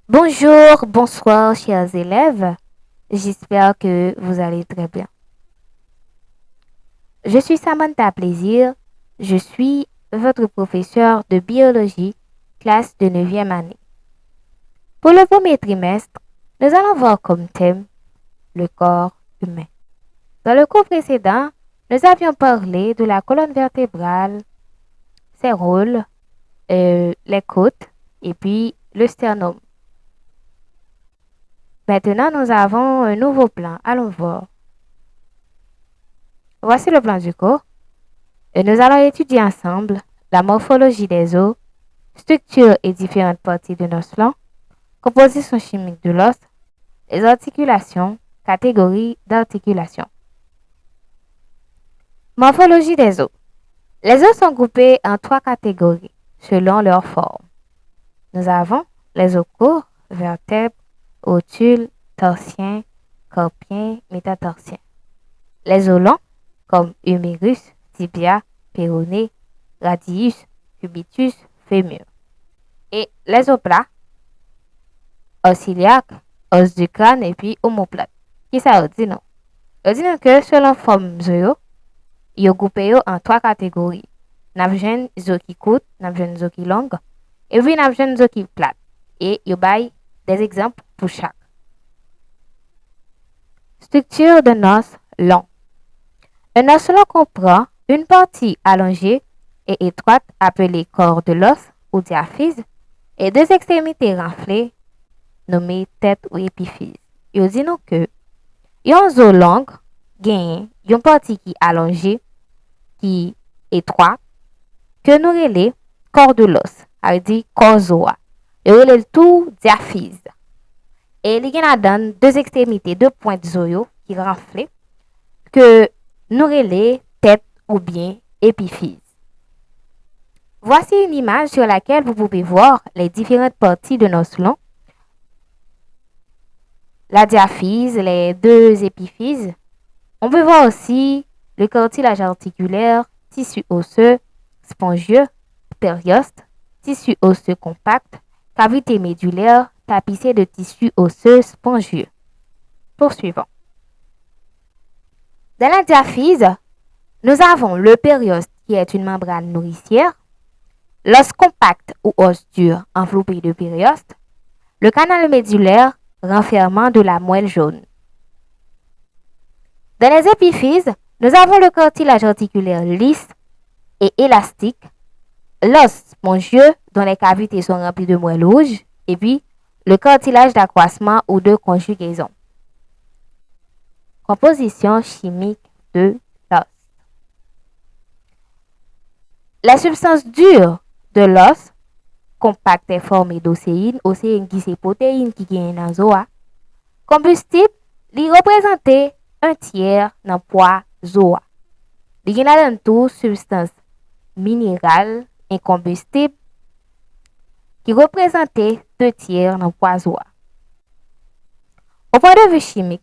Bonjour, bonsoir, chers élèves. J'espère que vous allez très bien. Je suis Samantha Plaisir. Je suis votre professeur de biologie, classe de neuvième année. Pour le premier trimestre, nous allons voir comme thème le corps humain. Dans le cours précédent, nous avions parlé de la colonne vertébrale, ses rôles, les côtes et puis le sternum. Maintenant, nous avons un nouveau plan. Allons voir. Voici le plan du corps. Et nous allons étudier ensemble la morphologie des os, structure et différentes parties de nos flancs, composition chimique de l'os, les articulations, catégories d'articulation. Morphologie des os. Les os sont groupés en trois catégories selon leur forme. Nous avons les os courts, vertèbres, rotules, tarsiens, carpiens, métatarsiens. Les os longs, comme humérus, tibia, péroné, radius, cubitus, fémur. Et les os plats, os iliaques, os du crâne et puis omoplate. Qui ça veut dire non? Ça veut dire que selon forme zo yo groupé yo en trois catégories. N'a jeune zo qui courte, n'a jeune zo qui longue, et puis n'a jeune zo qui plate. Et yo bail des exemples pour chaque. Structure d'un os long. Un os long comprend une partie allongée et étroite appelée corps de l'os ou diaphyse et deux extrémités renflées nommées tête ou épiphyse. Yo dit nous que yon zo long gagne yon partie qui allongée qui étroite que nous relais corps de l'os, a dit corps zoa. Yo relais le tout diaphyse. Et il y a dans deux extrémités, deux pointes zoyo qui renflent que nous relais tête ou bien épiphyse. Voici une image sur laquelle vous pouvez voir les différentes parties de nos long. La diaphyse, les deux épiphyses. On peut voir aussi le cartilage articulaire, tissu osseux, spongieux, périoste, tissu osseux compact, cavité médulaire, tapissée de tissu osseux spongieux. Poursuivons. Dans la diaphyse, nous avons le périoste qui est une membrane nourricière, l'os compact ou os dur enveloppé de périoste, le canal médulaire renfermant de la moelle jaune. Dans les épiphyses, nous avons le cartilage articulaire lisse et élastique, l'os spongieux dont les cavités sont remplies de moelle rouge, et puis le cartilage d'accroissement ou de conjugaison. Composition chimique de l'os. La substance dure de l'os, compacte et formée d'océines, océines qui sont protéines qui gagnent dans zoa, combustible, li représente un tiers dans poids zoa. Li gen dans tout substance minérale incombustible qui représentait deux tiers dans poids zoa. Au point de vue chimique,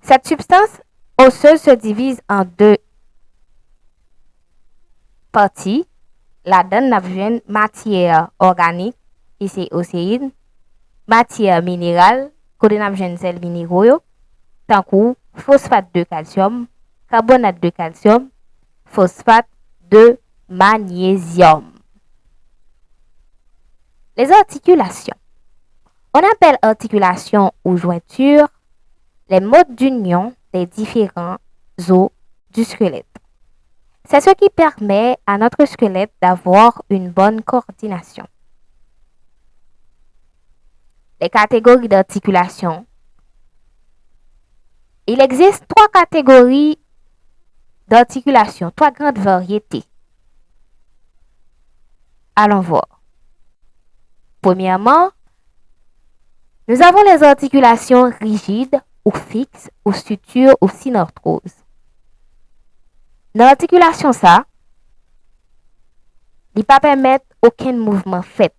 cette substance osseuse se divise en deux parties. La donne n'a matière organique, ici océine, matière minérale, côté n'a sel minéraux, tant que phosphate de calcium, carbonate de calcium, phosphate de magnésium. Les articulations. On appelle articulation ou jointure les modes d'union des différents os du squelette. C'est ce qui permet à notre squelette d'avoir une bonne coordination. Les catégories d'articulation. Il existe trois catégories d'articulation, trois grandes variétés. Allons voir. Premièrement, nous avons les articulations rigides ou fixes ou sutures ou synarthroses. Dans l'articulation ça, il ne pas permettre aucun mouvement fait.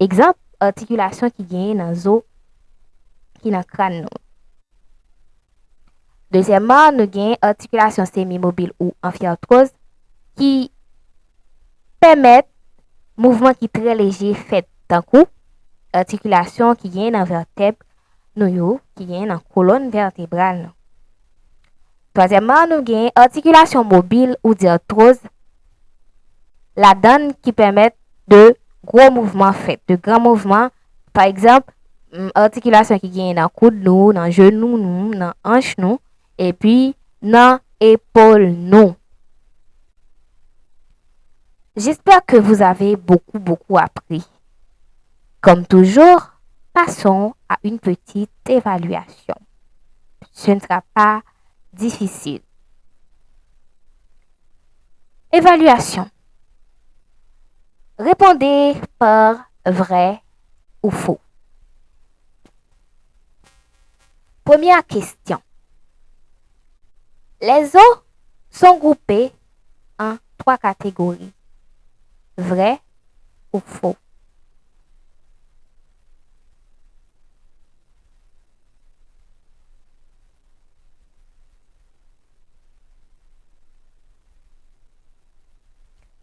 Exemple, articulation qui gagne dans os qui dans crâne nous. Deuxièmement, nous avons articulation semi-mobile ou amphiarthrose qui permettent mouvement qui très léger fait d'un coup articulation qui gagne dans vertèbre nous qui gagne dans colonne vertébrale. Troisièmement, nous gagnons articulation mobile ou dit arthrose, la donne qui permet de gros mouvements faits, de grands mouvements. Par exemple, articulation qui gagne dans coude nous, dans genou nous, dans hanche nous, et puis dans épaule nous. J'espère que vous avez beaucoup appris. Comme toujours, passons à une petite évaluation. Ce ne sera pas difficile. Évaluation. Répondez par vrai ou faux. Première question. Les os sont groupés en 3 catégories. Vrai ou faux?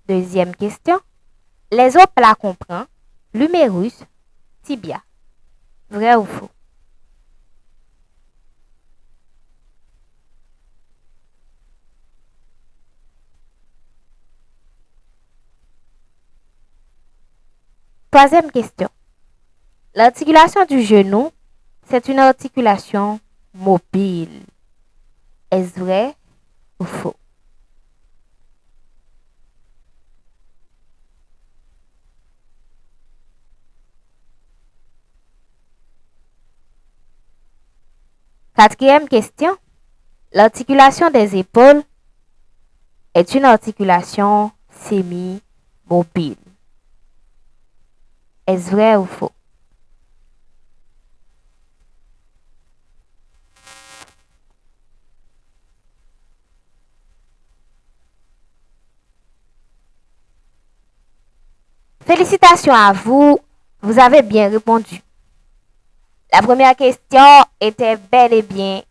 Deuxième question. Les os plats comprennent l'humérus, tibia. Vrai ou faux? Troisième question. L'articulation du genou, c'est une articulation mobile. Est-ce vrai ou faux? Quatrième question. L'articulation des épaules est une articulation semi-mobile. Est-ce vrai ou faux? Félicitations à vous, vous avez bien répondu. La première question était bel et bien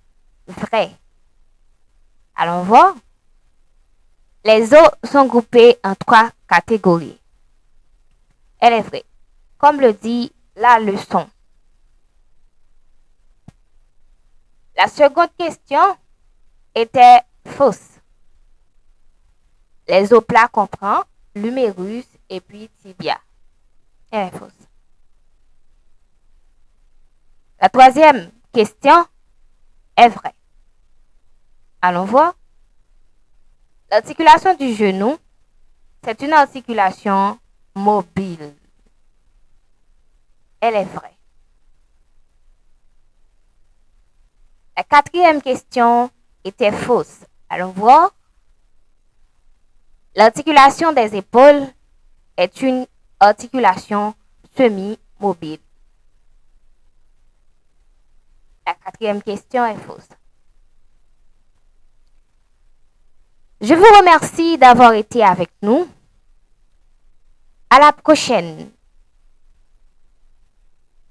vraie. Allons voir. Les os sont groupés en 3 catégories. Elle est vraie, comme le dit la leçon. La seconde question était fausse. Les os plats comprennent l'humérus et puis tibia. Elle est fausse. La troisième question est vraie. Allons voir. L'articulation du genou, c'est une articulation mobile. Elle est vraie. La quatrième question était fausse. Allons voir. L'articulation des épaules est une articulation semi-mobile. La quatrième question est fausse. Je vous remercie d'avoir été avec nous. À la prochaine.